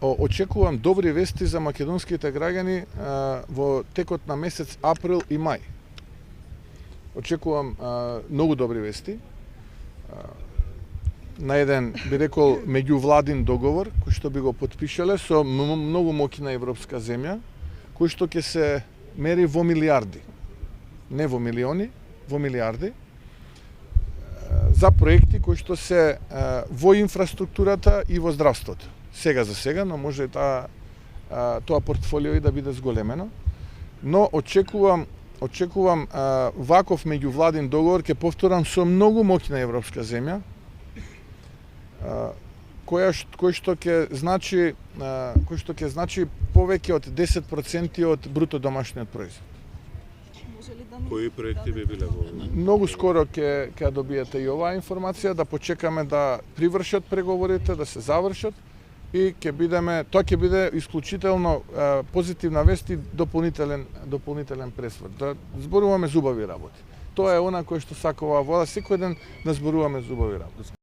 очекувам добри вести за македонските граѓани во текот на месец април и мај. Очекувам многу добри вести. На еден, би рекол, меѓувладин договор, кој што би го потпишале со многу моќна европска земја, кој што ќе се мери во милиарди. Не во милиони, во милиарди. За проекти кои што се во инфраструктурата и во здравството. Сега за сега, но може тоа портфолио и да биде зголемено. Но очекувам ваков меѓувладин договор, ќе повторам, со многу моќна европска земја, кој што ќе значи повеќе од 10% од бруто домашниот производ. Кои проекти би биле во? Многу скоро ќе добиете и оваа информација, да почекаме да привршат преговорите, да се завршат и тоа ќе биде исклучително позитивна вест и дополнителен пресврт. Да зборуваме зубави работи. Тоа е она кој што сакува вода, секој ден да зборуваме зубави работи.